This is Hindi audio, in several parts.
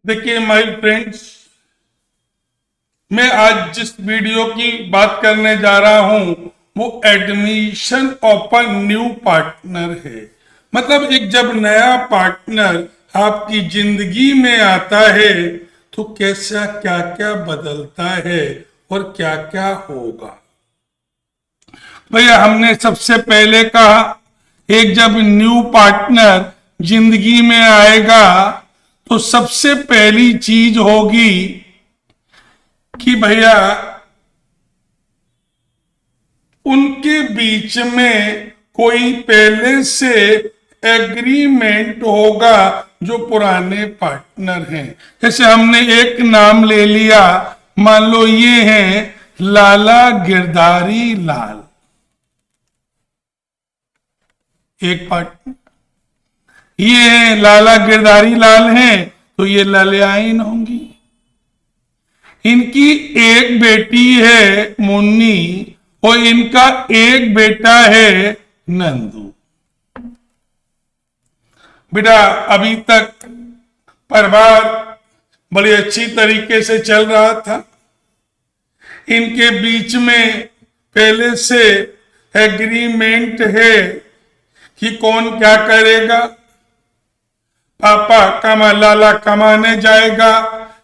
देखिए माय फ्रेंड्स, मैं आज जिस वीडियो की बात करने जा रहा हूं वो admission of a new partner है। मतलब एक जब नया पार्टनर आपकी जिंदगी में आता है तो कैसा क्या क्या बदलता है और क्या क्या होगा। भैया हमने सबसे पहले कहा एक जब न्यू पार्टनर जिंदगी में आएगा तो सबसे पहली चीज होगी कि भैया उनके बीच में कोई पहले से एग्रीमेंट होगा जो पुराने पार्टनर हैं। जैसे हमने एक नाम ले लिया, मान लो ये है लाला गिरधारी लाल, एक पार्टनर। ये लाला गिरधारी लाल हैं तो ये ललियाइन होंगी। इनकी एक बेटी है मुन्नी और इनका एक बेटा है नंदू। बेटा अभी तक परिवार बड़ी अच्छी तरीके से चल रहा था। इनके बीच में पहले से एग्रीमेंट है कि कौन क्या करेगा। पापा लाला कमाने जाएगा,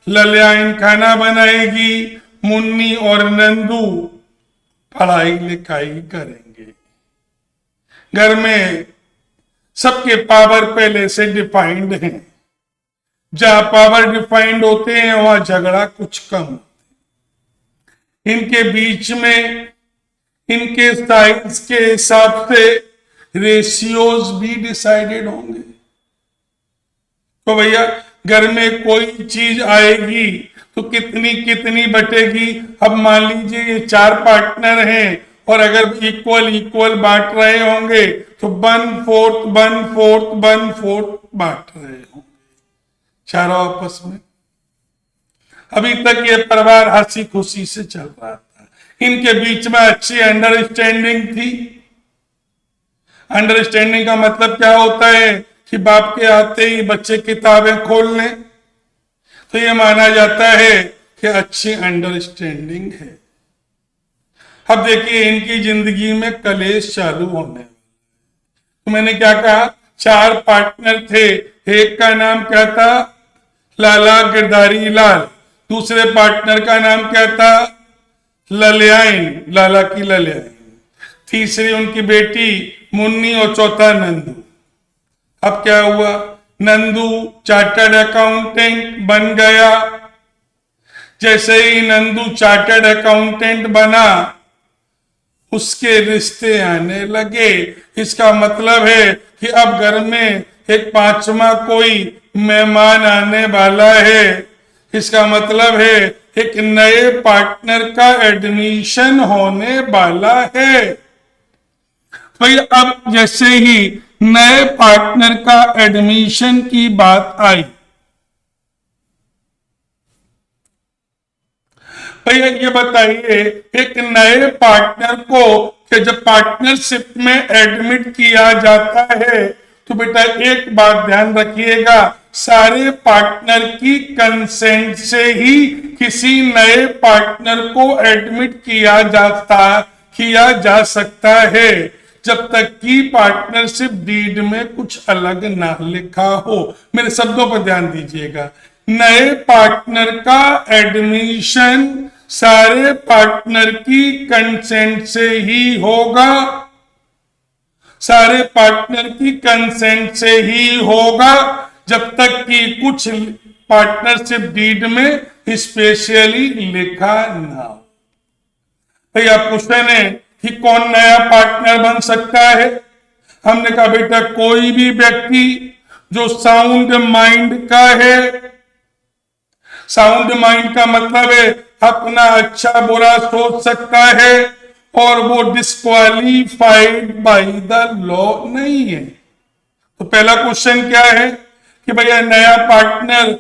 ललियाइन खाना बनाएगी, मुन्नी और नंदू पढ़ाई लिखाई करेंगे। घर में सबके पावर पहले से डिफाइंड हैं। जहां पावर डिफाइंड होते हैं वहां झगड़ा कुछ कम होते हैं। इनके बीच में इनके साइज के हिसाब से रेशियोज भी डिसाइडेड होंगे। तो भैया घर में कोई चीज आएगी तो कितनी कितनी बटेगी। अब मान लीजिए ये 4 पार्टनर हैं और अगर इक्वल बांट रहे होंगे तो 1/4 1/4 1/4 बांट रहे होंगे चारों आपस में। अभी तक ये परिवार हंसी खुशी से चल रहा था। इनके बीच में अच्छी अंडरस्टैंडिंग थी। अंडरस्टैंडिंग का मतलब क्या होता है कि बाप के आते ही बच्चे किताबें खोल लें तो ये माना जाता है कि अच्छी अंडरस्टैंडिंग है। अब देखिए इनकी जिंदगी में कलेश चालू होने। तो मैंने क्या कहा, 4 पार्टनर थे। एक का नाम क्या था, लाला गिरधारी लाल। दूसरे पार्टनर का नाम क्या था, ललियाइन, लाला की ललियाइन। तीसरी उनकी बेटी मुन्नी और चौथा नंदू। अब क्या हुआ, नंदू चार्टर्ड अकाउंटेंट बन गया। जैसे ही नंदू चार्टर्ड अकाउंटेंट बना उसके रिश्ते आने लगे। इसका मतलब है कि अब घर में एक 5वां कोई मेहमान आने वाला है। इसका मतलब है एक नए पार्टनर का एडमिशन होने वाला है। भाई अब जैसे ही नए पार्टनर का एडमिशन की बात आई, भैया ये बताइए एक नए पार्टनर को कि जब पार्टनरशिप में एडमिट किया जाता है तो बेटा एक बात ध्यान रखिएगा, सारे पार्टनर की कंसेंट से ही किसी नए पार्टनर को एडमिट किया जा सकता है, जब तक कि पार्टनरशिप डीड में कुछ अलग ना लिखा हो। मेरे शब्दों पर ध्यान दीजिएगा। नए पार्टनर का एडमिशन सारे पार्टनर की कंसेंट से ही होगा। सारे पार्टनर की कंसेंट से ही होगा जब तक कि कुछ पार्टनरशिप डीड में स्पेशली लिखा ना हो। भैया क्वेश्चन है कि कौन नया पार्टनर बन सकता है। हमने कहा बेटा कोई भी व्यक्ति जो साउंड माइंड का है। साउंड माइंड का मतलब है अपना अच्छा बुरा सोच सकता है और वो डिस्क्वालीफाइड बाय द लॉ नहीं है। तो पहला क्वेश्चन क्या है कि भैया नया पार्टनर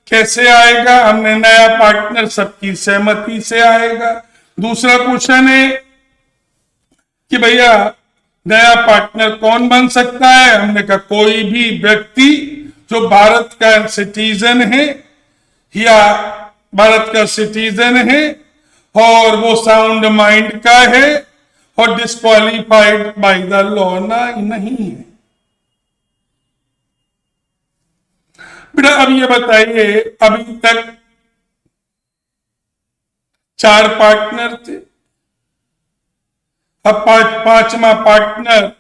कैसे आएगा। हमने नया पार्टनर सबकी सहमति से आएगा। दूसरा क्वेश्चन है कि भैया नया पार्टनर कौन बन सकता है। हमने कहा कोई भी व्यक्ति जो भारत का सिटीजन है या भारत का सिटीजन है और वो साउंड माइंड का है और डिस्क्वालिफाइड बाय द लॉ नहीं है। बेटा अब ये बताइए, अभी तक 4 पार्टनर थे, अब पांचवा पार्टनर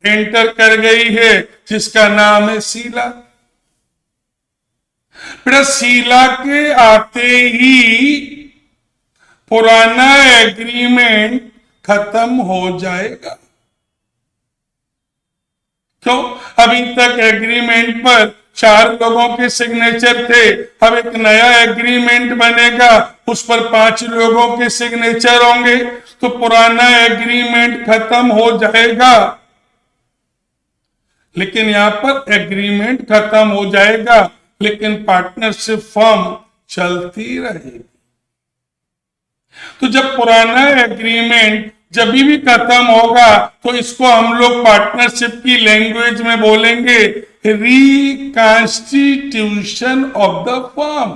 एंटर कर गई है जिसका नाम है शीला। बेटा शीला के आते ही पुराना एग्रीमेंट खत्म हो जाएगा। क्यों? अभी तक एग्रीमेंट पर 4 लोगों के सिग्नेचर थे, अब एक नया एग्रीमेंट बनेगा, उस पर 5 लोगों के सिग्नेचर होंगे, तो पुराना एग्रीमेंट खत्म हो जाएगा। लेकिन यहां पर एग्रीमेंट खत्म हो जाएगा लेकिन पार्टनरशिप फर्म चलती रहेगी। तो जब पुराना एग्रीमेंट जब भी खत्म होगा तो इसको हम लोग पार्टनरशिप की लैंग्वेज में बोलेंगे रिकॉन्स्टिट्यूशन ऑफ द फर्म।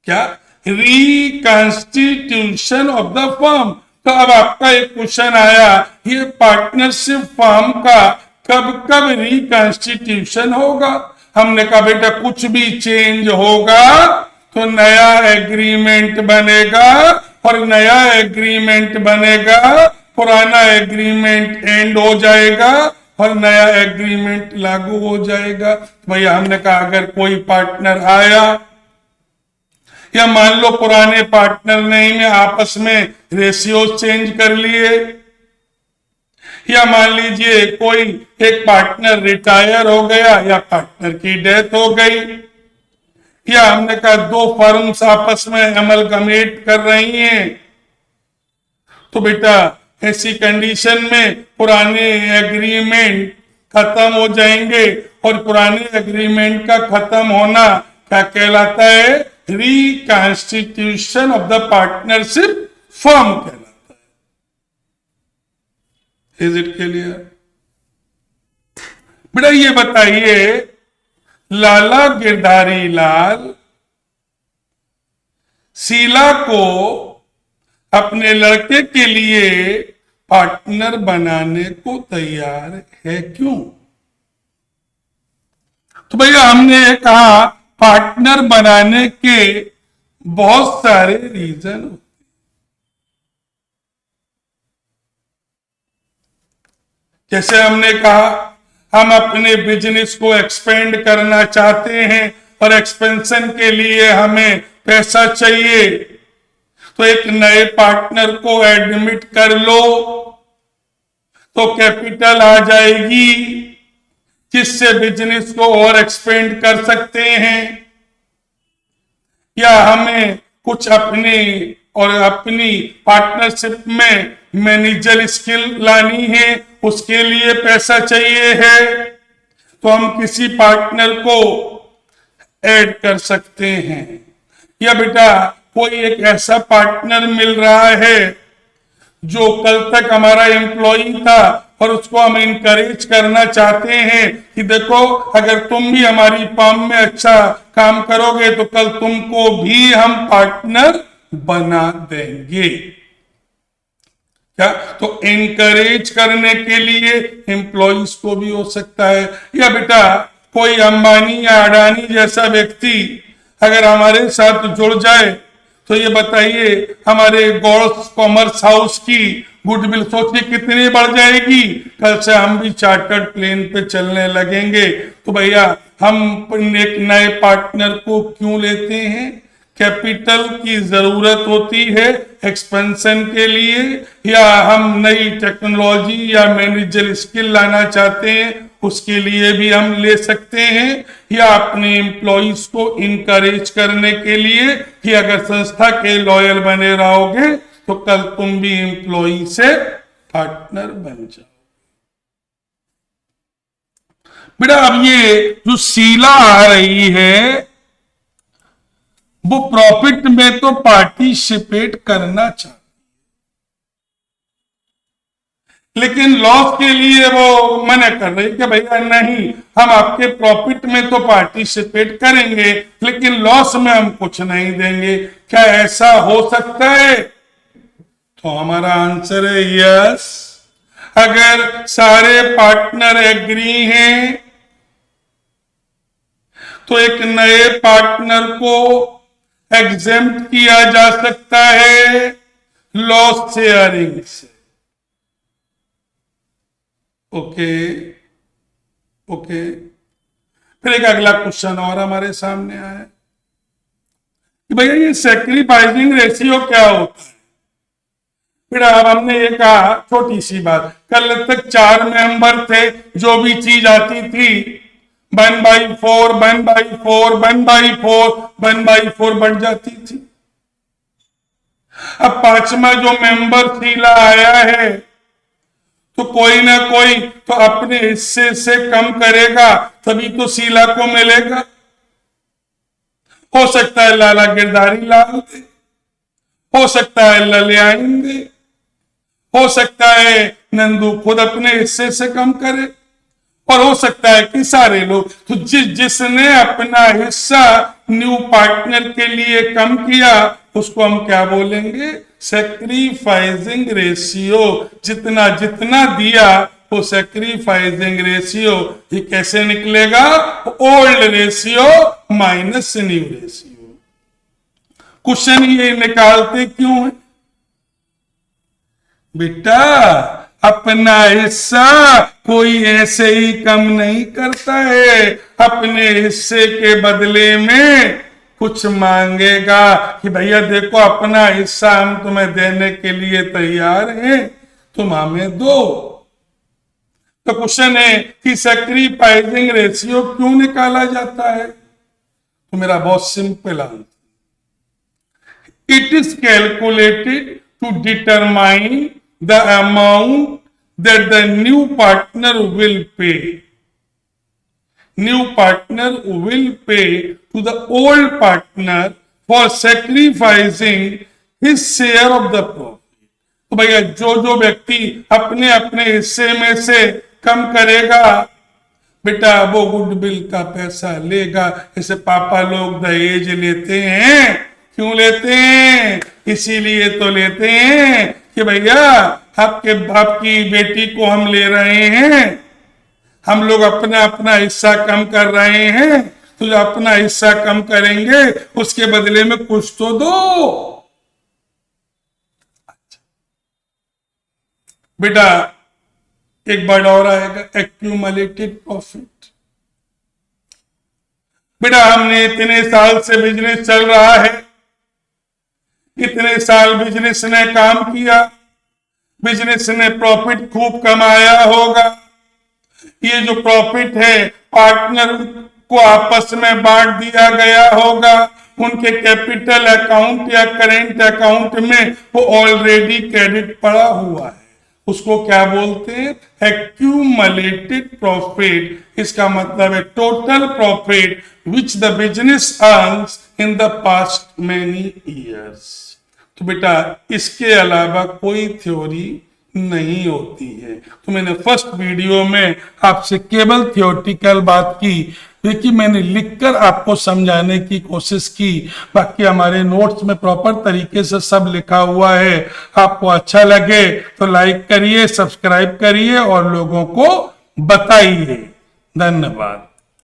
क्या? Reconstitution of the firm. तो अब आपका एक क्वेश्चन आया, ये पार्टनरशिप फर्म का कब कब रिकॉन्स्टिट्यूशन होगा? हमने कहा बेटा कुछ भी चेंज होगा तो नया एग्रीमेंट बनेगा और नया एग्रीमेंट बनेगा, पुराना एग्रीमेंट एंड हो जाएगा और नया एग्रीमेंट लागू हो जाएगा। भैया हमने कहा अगर कोई पार्टनर आया या मान लो पुराने पार्टनर ने ही में आपस में रेशियो चेंज कर लिए, या मान लीजिए कोई एक पार्टनर रिटायर हो गया या पार्टनर की डेथ हो गई, या हमने कहा 2 फर्म्स आपस में अमलगमेट कर रही हैं, तो बेटा ऐसी कंडीशन में पुराने एग्रीमेंट खत्म हो जाएंगे और पुराने एग्रीमेंट का खत्म होना क्या कहलाता है? Reconstitution of the partnership firm कहलाता है। Is it clear? बेटा ये बताइए, लाला गिरधारी लाल शीला को अपने लड़के के लिए पार्टनर बनाने को तैयार है, क्यों? तो भैया हमने कहा पार्टनर बनाने के बहुत सारे रीजन होते। जैसे हमने कहा हम अपने बिजनेस को एक्सपेंड करना चाहते हैं और एक्सपेंशन के लिए हमें पैसा चाहिए, तो एक नए पार्टनर को एडमिट कर लो तो कैपिटल आ जाएगी जिससे बिजनेस को और एक्सपेंड कर सकते हैं। या हमें कुछ अपनी पार्टनरशिप में मैनेजर स्किल लानी है, उसके लिए पैसा चाहिए है, तो हम किसी पार्टनर को ऐड कर सकते हैं। या बेटा कोई एक ऐसा पार्टनर मिल रहा है जो कल तक हमारा एम्प्लॉई था और उसको हम इनकरेज करना चाहते हैं कि देखो अगर तुम भी हमारी फर्म में अच्छा काम करोगे तो कल तुमको भी हम पार्टनर बना देंगे। क्या? तो इनकरेज करने के लिए एम्प्लॉइज को भी हो सकता है। या बेटा कोई अंबानी या अडानी जैसा व्यक्ति अगर हमारे साथ जुड़ जाए तो ये बताइए हमारे गोल्फ कॉमर्स हाउस की गुडविल सोचिए कितनी बढ़ जाएगी। कल से हम भी चार्टर्ड प्लेन पे चलने लगेंगे। तो भैया हम एक नए पार्टनर को क्यों लेते हैं? कैपिटल की जरूरत होती है एक्सपेंशन के लिए, या हम नई टेक्नोलॉजी या मैनेजर स्किल लाना चाहते हैं उसके लिए भी हम ले सकते हैं, या अपने एम्प्लॉइज को इनकरेज करने के लिए कि अगर संस्था के लॉयल बने रहोगे तो कल तुम भी एम्प्लॉई से पार्टनर बन जाओ। बेटा अब ये जो शीला आ रही है वो प्रॉफिट में तो पार्टिसिपेट करना चाहती लेकिन लॉस के लिए वो मना कर रही कि भैया नहीं, हम आपके प्रॉफिट में तो पार्टिसिपेट करेंगे लेकिन लॉस में हम कुछ नहीं देंगे। क्या ऐसा हो सकता है? तो हमारा आंसर है यस। अगर सारे पार्टनर एग्री हैं तो एक नए पार्टनर को एग्जेम्प्ट किया जा सकता है लॉस शेयरिंग से। Okay okay. फिर एक अगला क्वेश्चन और हमारे सामने आया कि भैया ये सैक्रिफाइसिंग रेशियो क्या होता है। फिर अब हमने ये कहा छोटी सी बात, कल तक 4 मेंबर थे, जो भी चीज आती थी 1/4 1/4 1/4 1/4 बढ़ जाती थी। अब 5वां जो मेंबर शीला आया है तो कोई ना कोई तो अपने हिस्से से कम करेगा तभी तो शीला को मिलेगा। हो सकता है लाला गिरधारी लाल दे, हो सकता है ललियान दे, हो सकता है नंदू खुद अपने हिस्से से कम करे, और हो सकता है कि सारे लोग। तो जिसने अपना हिस्सा न्यू पार्टनर के लिए कम किया उसको हम क्या बोलेंगे? Sacrificing ratio. जितना जितना दिया वो सैक्रिफाइसिंग रेशियो। ये कैसे निकलेगा? Old ratio minus new ratio. Question ये निकालते क्यों है बेटा? अपना हिस्सा कोई ऐसे ही कम नहीं करता है, अपने हिस्से के बदले में कुछ मांगेगा कि भैया देखो अपना हिस्सा हम तुम्हें देने के लिए तैयार हैं, तुम हमें दो। तो क्वेश्चन है कि सैक्रिफाइसिंग रेशियो क्यों निकाला जाता है? तो मेरा बहुत simple answer, it is calculated to determine the amount that the new partner will pay. New partner will pay to the old partner for sacrificing his share of the profit. तो भैया जो जो व्यक्ति अपने अपने हिस्से में से कम करेगा बेटा वो गुडविल का पैसा लेगा। जैसे पापा लोग दहेज लेते हैं, क्यों लेते हैं? इसीलिए तो लेते हैं कि भैया आपके बाप की बेटी को हम ले रहे हैं, हम लोग अपना अपना हिस्सा कम कर रहे हैं, तो जो अपना हिस्सा कम करेंगे उसके बदले में कुछ तो दो। बेटा एक वर्ड और आएगा, एक्यूमुलेटेड प्रॉफिट। बेटा हमने इतने साल से बिजनेस चल रहा है, इतने साल बिजनेस ने काम किया, बिजनेस ने प्रॉफिट खूब कमाया होगा। ये जो प्रॉफिट है पार्टनर को आपस में बांट दिया गया होगा, उनके कैपिटल अकाउंट या करेंट अकाउंट में वो ऑलरेडी क्रेडिट पड़ा हुआ है। उसको क्या बोलते हैं? Accumulated profit. इसका मतलब है total profit which the business earns in the past many years. तो बेटा इसके अलावा कोई थ्योरी नहीं होती है। तो मैंने फर्स्ट वीडियो में आपसे केवल थियोरटिकल बात की, लेकिन मैंने लिखकर आपको समझाने की कोशिश की। बाकी हमारे नोट्स में प्रॉपर तरीके से सब लिखा हुआ है। आपको अच्छा लगे तो लाइक करिए, सब्सक्राइब करिए और लोगों को बताइए। धन्यवाद।